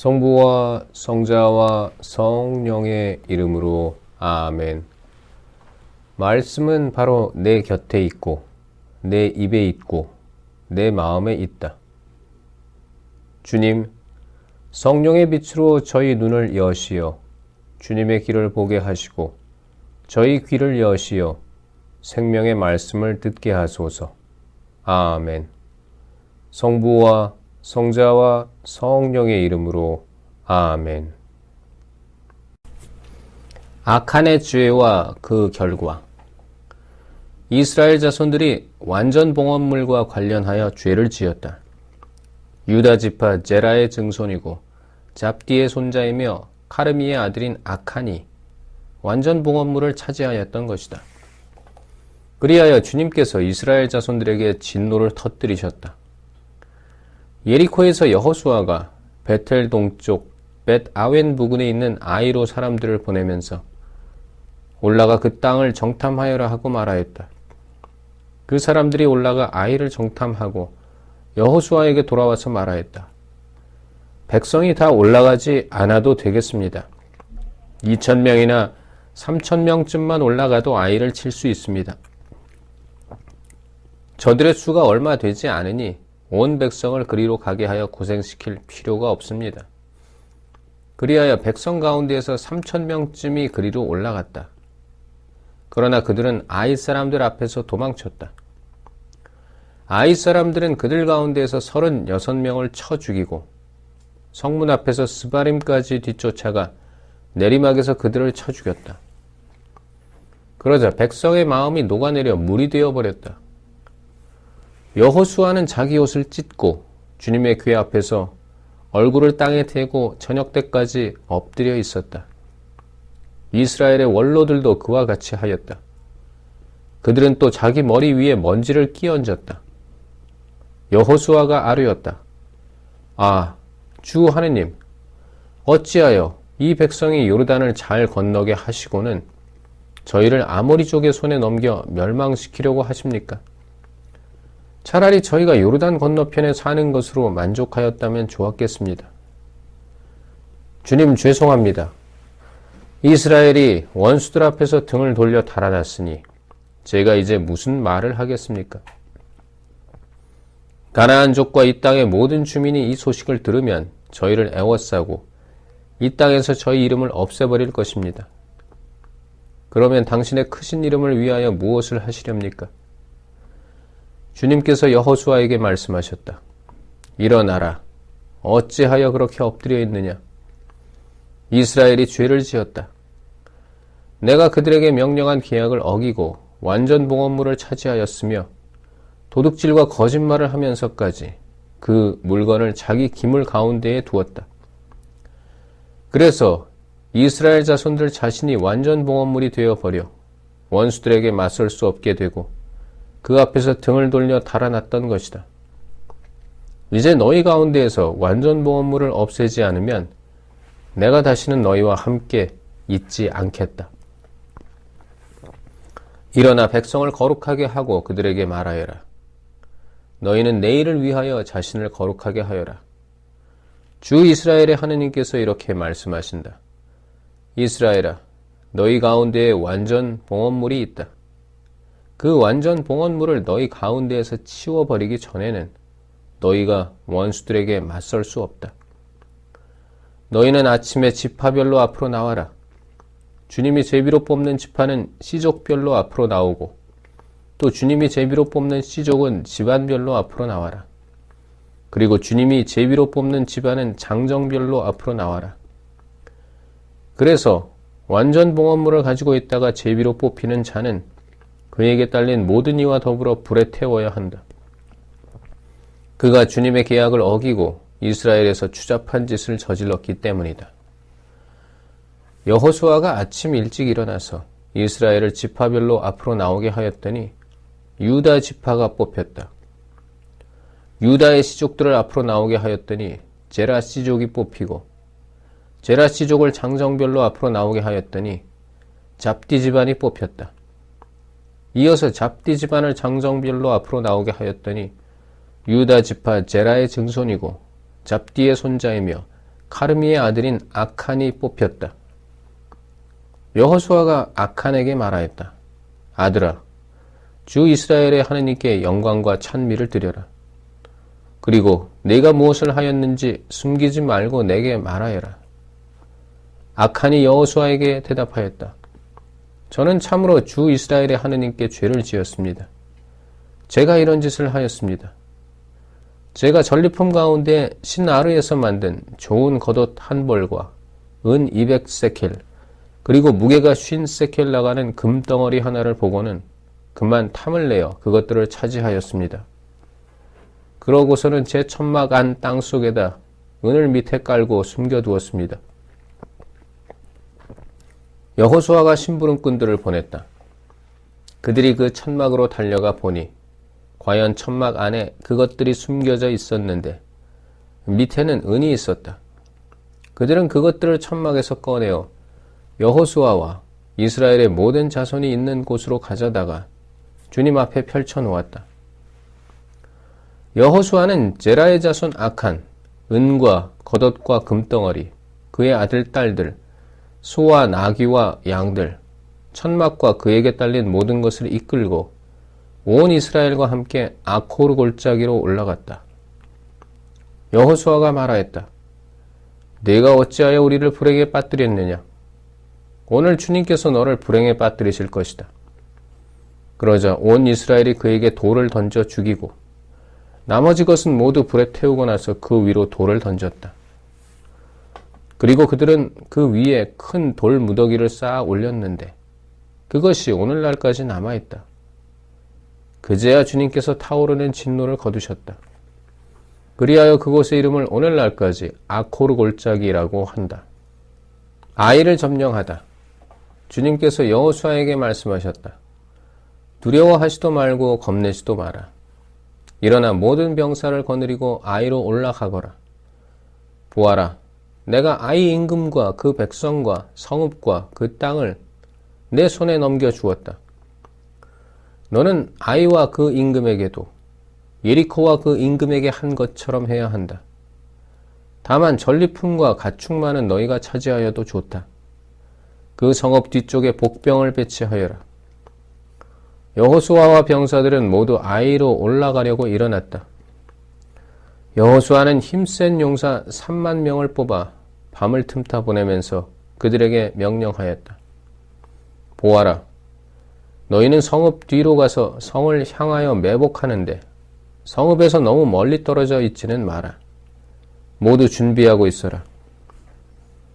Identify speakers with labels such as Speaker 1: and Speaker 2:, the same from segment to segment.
Speaker 1: 성부와 성자와 성령의 이름으로 아멘. 말씀은 바로 내 곁에 있고 내 입에 있고 내 마음에 있다. 주님, 성령의 빛으로 저희 눈을 여시어 주님의 길을 보게 하시고 저희 귀를 여시어 생명의 말씀을 듣게 하소서. 아멘. 성부와 성자와 성령의 이름으로 아멘. 아칸의 죄와 그 결과. 이스라엘 자손들이 완전 봉헌물과 관련하여 죄를 지었다. 유다 지파 제라의 증손이고 잡디의 손자이며 카르미의 아들인 아칸이 완전 봉헌물을 차지하였던 것이다. 그리하여 주님께서 이스라엘 자손들에게 진노를 터뜨리셨다. 예리코에서 여호수아가 베텔 동쪽 벳 아웬 부근에 있는 아이로 사람들을 보내면서 올라가 그 땅을 정탐하여라 하고 말하였다. 그 사람들이 올라가 아이를 정탐하고 여호수아에게 돌아와서 말하였다. 백성이 다 올라가지 않아도 되겠습니다. 2,000명이나 3,000명쯤만 올라가도 아이를 칠 수 있습니다. 저들의 수가 얼마 되지 않으니 온 백성을 그리로 가게 하여 고생시킬 필요가 없습니다. 그리하여 백성 가운데에서 3,000명쯤이 그리로 올라갔다. 그러나 그들은 아이 사람들 앞에서 도망쳤다. 아이 사람들은 그들 가운데에서 36명을 쳐 죽이고 성문 앞에서 스바림까지 뒤쫓아가 내리막에서 그들을 쳐 죽였다. 그러자 백성의 마음이 녹아내려 물이 되어버렸다. 여호수아는 자기 옷을 찢고 주님의 궤 앞에서 얼굴을 땅에 대고 저녁 때까지 엎드려 있었다. 이스라엘의 원로들도 그와 같이 하였다. 그들은 또 자기 머리 위에 먼지를 끼얹었다. 여호수아가 아뢰었다. 아, 주 하느님, 어찌하여 이 백성이 요르단을 잘 건너게 하시고는 저희를 아모리족의 손에 넘겨 멸망시키려고 하십니까? 차라리 저희가 요르단 건너편에 사는 것으로 만족하였다면 좋았겠습니다. 주님, 죄송합니다. 이스라엘이 원수들 앞에서 등을 돌려 달아났으니 제가 이제 무슨 말을 하겠습니까? 가나안족과 이 땅의 모든 주민이 이 소식을 들으면 저희를 애워싸고 이 땅에서 저희 이름을 없애버릴 것입니다. 그러면 당신의 크신 이름을 위하여 무엇을 하시렵니까? 주님께서 여호수아에게 말씀하셨다. 일어나라. 어찌하여 그렇게 엎드려 있느냐? 이스라엘이 죄를 지었다. 내가 그들에게 명령한 계약을 어기고 완전 봉헌물을 차지하였으며 도둑질과 거짓말을 하면서까지 그 물건을 자기 기물 가운데에 두었다. 그래서 이스라엘 자손들 자신이 완전 봉헌물이 되어버려 원수들에게 맞설 수 없게 되고 그 앞에서 등을 돌려 달아났던 것이다. 이제 너희 가운데에서 완전 봉헌물을 없애지 않으면 내가 다시는 너희와 함께 있지 않겠다. 일어나 백성을 거룩하게 하고 그들에게 말하여라. 너희는 내일을 위하여 자신을 거룩하게 하여라. 주 이스라엘의 하느님께서 이렇게 말씀하신다. 이스라엘아, 너희 가운데에 완전 봉헌물이 있다. 그 완전 봉헌물을 너희 가운데에서 치워버리기 전에는 너희가 원수들에게 맞설 수 없다. 너희는 아침에 지파별로 앞으로 나와라. 주님이 제비로 뽑는 지파는 시족별로 앞으로 나오고 또 주님이 제비로 뽑는 시족은 집안별로 앞으로 나와라. 그리고 주님이 제비로 뽑는 집안은 장정별로 앞으로 나와라. 그래서 완전 봉헌물을 가지고 있다가 제비로 뽑히는 자는 그에게 딸린 모든 이와 더불어 불에 태워야 한다. 그가 주님의 계약을 어기고 이스라엘에서 추잡한 짓을 저질렀기 때문이다. 여호수아가 아침 일찍 일어나서 이스라엘을 지파별로 앞으로 나오게 하였더니 유다 지파가 뽑혔다. 유다의 시족들을 앞으로 나오게 하였더니 제라 시족이 뽑히고 제라 시족을 장정별로 앞으로 나오게 하였더니 잡디 집안이 뽑혔다. 이어서 잡디 집안을 장정별로 앞으로 나오게 하였더니 유다 지파 제라의 증손이고 잡디의 손자이며 카르미의 아들인 아칸이 뽑혔다. 여호수아가 아칸에게 말하였다. 아들아, 주 이스라엘의 하느님께 영광과 찬미를 드려라. 그리고 네가 무엇을 하였는지 숨기지 말고 내게 말하여라. 아칸이 여호수아에게 대답하였다. 저는 참으로 주 이스라엘의 하느님께 죄를 지었습니다. 제가 이런 짓을 하였습니다. 제가 전리품 가운데 신아르에서 만든 좋은 겉옷 한 벌과 은 200세켈 그리고 무게가 50세켈 나가는 금덩어리 하나를 보고는 그만 탐을 내어 그것들을 차지하였습니다. 그러고서는 제 천막 안 땅속에다 은을 밑에 깔고 숨겨두었습니다. 여호수아가 심부름꾼들을 보냈다. 그들이 그 천막으로 달려가 보니 과연 천막 안에 그것들이 숨겨져 있었는데 밑에는 은이 있었다. 그들은 그것들을 천막에서 꺼내어 여호수아와 이스라엘의 모든 자손이 있는 곳으로 가져다가 주님 앞에 펼쳐 놓았다. 여호수아는 제라의 자손 아칸, 은과 겉옷과 금덩어리, 그의 아들 딸들, 소와 나귀와 양들, 천막과 그에게 딸린 모든 것을 이끌고 온 이스라엘과 함께 아코르 골짜기로 올라갔다. 여호수아가 말하였다. 네가 어찌하여 우리를 불행에 빠뜨렸느냐? 오늘 주님께서 너를 불행에 빠뜨리실 것이다. 그러자 온 이스라엘이 그에게 돌을 던져 죽이고 나머지 것은 모두 불에 태우고 나서 그 위로 돌을 던졌다. 그리고 그들은 그 위에 큰 돌 무더기를 쌓아 올렸는데 그것이 오늘날까지 남아있다. 그제야 주님께서 타오르는 진노를 거두셨다. 그리하여 그곳의 이름을 오늘날까지 아코르 골짜기라고 한다. 아이를 점령하다. 주님께서 여호수아에게 말씀하셨다. 두려워하지도 말고 겁내지도 마라. 일어나 모든 병사를 거느리고 아이로 올라가거라. 보아라, 내가 아이 임금과 그 백성과 성읍과 그 땅을 내 손에 넘겨 주었다. 너는 아이와 그 임금에게도 예리코와 그 임금에게 한 것처럼 해야 한다. 다만 전리품과 가축만은 너희가 차지하여도 좋다. 그 성읍 뒤쪽에 복병을 배치하여라. 여호수아와 병사들은 모두 아이로 올라가려고 일어났다. 여호수아는 힘센 용사 3만 명을 뽑아 밤을 틈타 보내면서 그들에게 명령하였다. 보아라, 너희는 성읍 뒤로 가서 성을 향하여 매복하는데 성읍에서 너무 멀리 떨어져 있지는 마라. 모두 준비하고 있어라.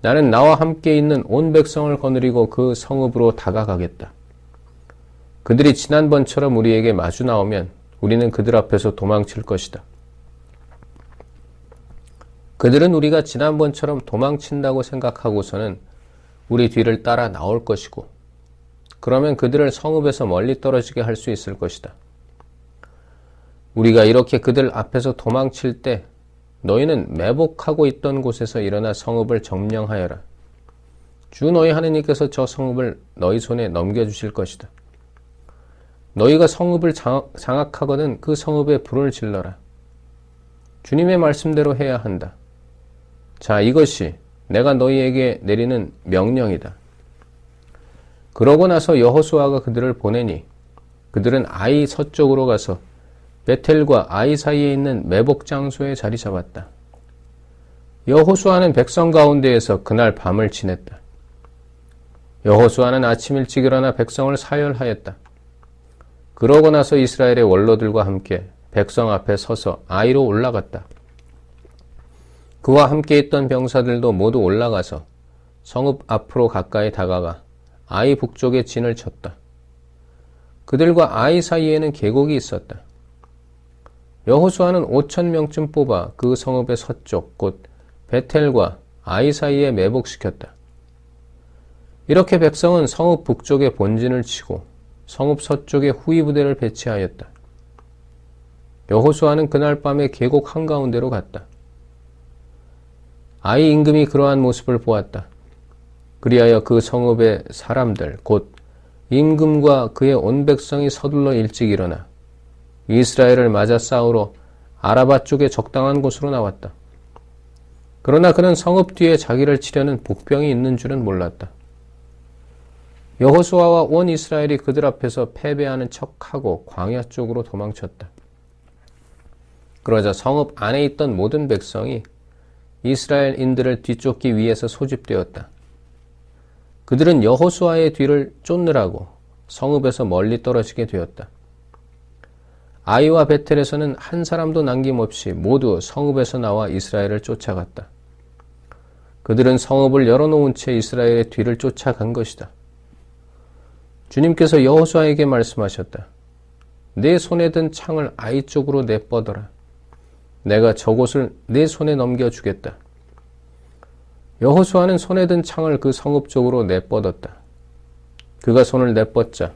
Speaker 1: 나는 나와 함께 있는 온 백성을 거느리고 그 성읍으로 다가가겠다. 그들이 지난번처럼 우리에게 마주 나오면 우리는 그들 앞에서 도망칠 것이다. 그들은 우리가 지난번처럼 도망친다고 생각하고서는 우리 뒤를 따라 나올 것이고 그러면 그들을 성읍에서 멀리 떨어지게 할 수 있을 것이다. 우리가 이렇게 그들 앞에서 도망칠 때 너희는 매복하고 있던 곳에서 일어나 성읍을 점령하여라. 주 너희 하느님께서 저 성읍을 너희 손에 넘겨주실 것이다. 너희가 성읍을 장악하거든 그 성읍에 불을 질러라. 주님의 말씀대로 해야 한다. 자, 이것이 내가 너희에게 내리는 명령이다. 그러고 나서 여호수아가 그들을 보내니 그들은 아이 서쪽으로 가서 베텔과 아이 사이에 있는 매복 장소에 자리 잡았다. 여호수아는 백성 가운데에서 그날 밤을 지냈다. 여호수아는 아침 일찍 일어나 백성을 사열하였다. 그러고 나서 이스라엘의 원로들과 함께 백성 앞에 서서 아이로 올라갔다. 그와 함께 있던 병사들도 모두 올라가서 성읍 앞으로 가까이 다가가 아이 북쪽에 진을 쳤다. 그들과 아이 사이에는 계곡이 있었다. 여호수아는 5,000명쯤 뽑아 그 성읍의 서쪽 곧 베텔과 아이 사이에 매복시켰다. 이렇게 백성은 성읍 북쪽에 본진을 치고 성읍 서쪽에 후위 부대를 배치하였다. 여호수아는 그날 밤에 계곡 한가운데로 갔다. 아이 임금이 그러한 모습을 보았다. 그리하여 그 성읍의 사람들 곧 임금과 그의 온 백성이 서둘러 일찍 일어나 이스라엘을 맞아 싸우러 아라바 쪽에 적당한 곳으로 나왔다. 그러나 그는 성읍 뒤에 자기를 치려는 복병이 있는 줄은 몰랐다. 여호수아와 온 이스라엘이 그들 앞에서 패배하는 척하고 광야 쪽으로 도망쳤다. 그러자 성읍 안에 있던 모든 백성이 이스라엘인들을 뒤쫓기 위해서 소집되었다. 그들은 여호수아의 뒤를 쫓느라고 성읍에서 멀리 떨어지게 되었다. 아이와 베텔에서는 한 사람도 남김없이 모두 성읍에서 나와 이스라엘을 쫓아갔다. 그들은 성읍을 열어놓은 채 이스라엘의 뒤를 쫓아간 것이다. 주님께서 여호수아에게 말씀하셨다. 내 손에 든 창을 아이 쪽으로 내뻗어라. 내가 저곳을 내 손에 넘겨주겠다. 여호수아는 손에 든 창을 그 성읍 쪽으로 내뻗었다. 그가 손을 내뻗자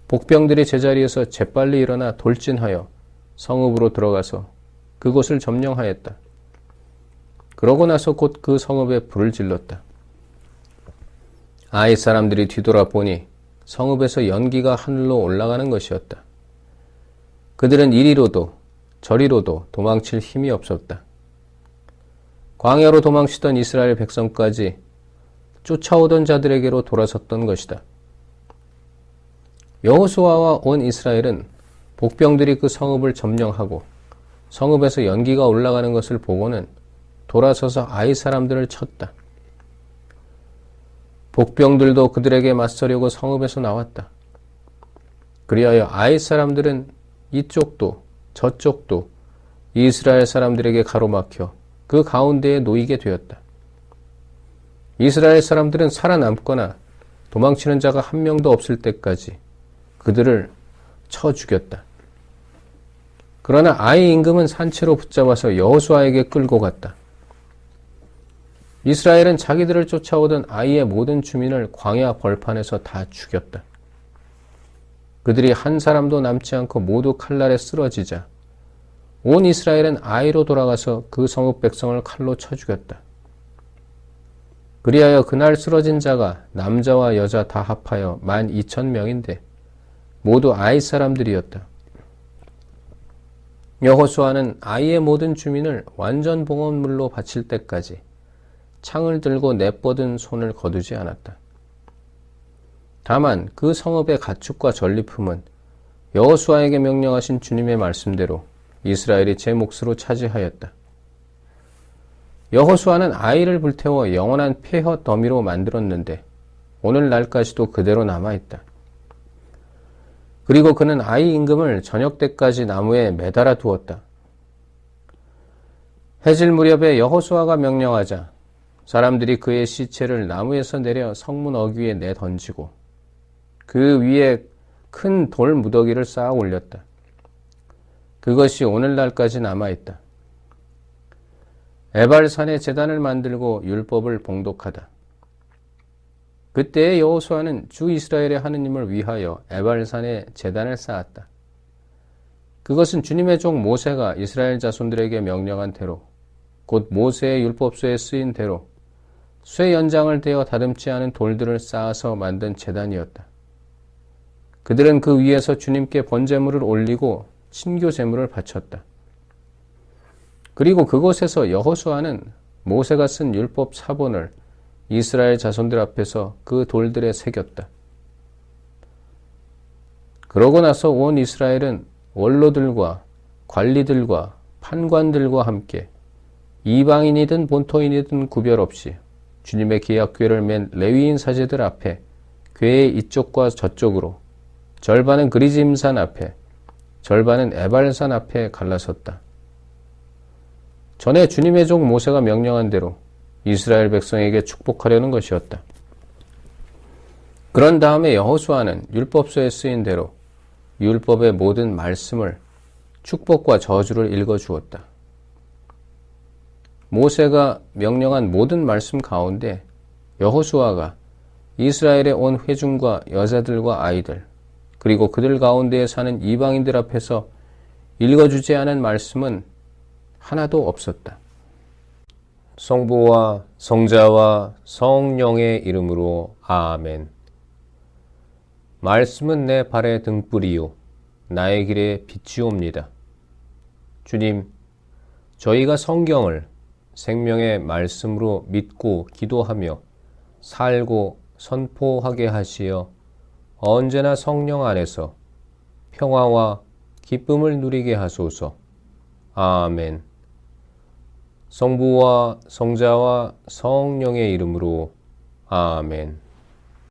Speaker 1: 복병들이 제자리에서 재빨리 일어나 돌진하여 성읍으로 들어가서 그곳을 점령하였다. 그러고 나서 곧 그 성읍에 불을 질렀다. 아이 사람들이 뒤돌아보니 성읍에서 연기가 하늘로 올라가는 것이었다. 그들은 이리로도 저리로도 도망칠 힘이 없었다. 광야로 도망치던 이스라엘 백성까지 쫓아오던 자들에게로 돌아섰던 것이다. 여호수아와 온 이스라엘은 복병들이 그 성읍을 점령하고 성읍에서 연기가 올라가는 것을 보고는 돌아서서 아이 사람들을 쳤다. 복병들도 그들에게 맞서려고 성읍에서 나왔다. 그리하여 아이 사람들은 이쪽도 저쪽도 이스라엘 사람들에게 가로막혀 그 가운데에 놓이게 되었다. 이스라엘 사람들은 살아남거나 도망치는 자가 한 명도 없을 때까지 그들을 쳐 죽였다. 그러나 아이 임금은 산채로 붙잡아서 여호수아에게 끌고 갔다. 이스라엘은 자기들을 쫓아오던 아이의 모든 주민을 광야 벌판에서 다 죽였다. 그들이 한 사람도 남지 않고 모두 칼날에 쓰러지자 온 이스라엘은 아이로 돌아가서 그 성읍 백성을 칼로 쳐 죽였다. 그리하여 그날 쓰러진 자가 남자와 여자 다 합하여 12,000명인데 모두 아이 사람들이었다. 여호수아는 아이의 모든 주민을 완전 봉헌물로 바칠 때까지 창을 들고 내뻗은 손을 거두지 않았다. 다만 그 성읍의 가축과 전리품은 여호수아에게 명령하신 주님의 말씀대로 이스라엘이 제 몫으로 차지하였다. 여호수아는 아이를 불태워 영원한 폐허 더미로 만들었는데 오늘날까지도 그대로 남아있다. 그리고 그는 아이 임금을 저녁 때까지 나무에 매달아 두었다. 해질 무렵에 여호수아가 명령하자 사람들이 그의 시체를 나무에서 내려 성문 어귀에 내던지고 그 위에 큰 돌 무더기를 쌓아 올렸다. 그것이 오늘날까지 남아있다. 에발산에 제단을 만들고 율법을 봉독하다. 그때의 여호수아는 주 이스라엘의 하느님을 위하여 에발산에 제단을 쌓았다. 그것은 주님의 종 모세가 이스라엘 자손들에게 명령한 대로 곧 모세의 율법서에 쓰인 대로 쇠 연장을 대어 다듬지 않은 돌들을 쌓아서 만든 제단이었다. 그들은 그 위에서 주님께 번제물을 올리고 친교 제물을 바쳤다. 그리고 그곳에서 여호수아는 모세가 쓴 율법 사본을 이스라엘 자손들 앞에서 그 돌들에 새겼다. 그러고 나서 온 이스라엘은 원로들과 관리들과 판관들과 함께 이방인이든 본토인이든 구별 없이 주님의 계약궤를 맨 레위인 사제들 앞에 궤의 이쪽과 저쪽으로 절반은 그리짐산 앞에 절반은 에발산 앞에 갈라섰다. 전에 주님의 종 모세가 명령한 대로 이스라엘 백성에게 축복하려는 것이었다. 그런 다음에 여호수아는 율법서에 쓰인 대로 율법의 모든 말씀을 축복과 저주를 읽어주었다. 모세가 명령한 모든 말씀 가운데 여호수아가 이스라엘의 온 회중과 여자들과 아이들 그리고 그들 가운데에 사는 이방인들 앞에서 읽어주지 않은 말씀은 하나도 없었다. 성부와 성자와 성령의 이름으로 아멘. 말씀은 내 발의 등불이요 나의 길에 빛이옵니다. 주님, 저희가 성경을 생명의 말씀으로 믿고 기도하며 살고 선포하게 하시어 언제나 성령 안에서 평화와 기쁨을 누리게 하소서. 아멘. 성부와 성자와 성령의 이름으로 아멘.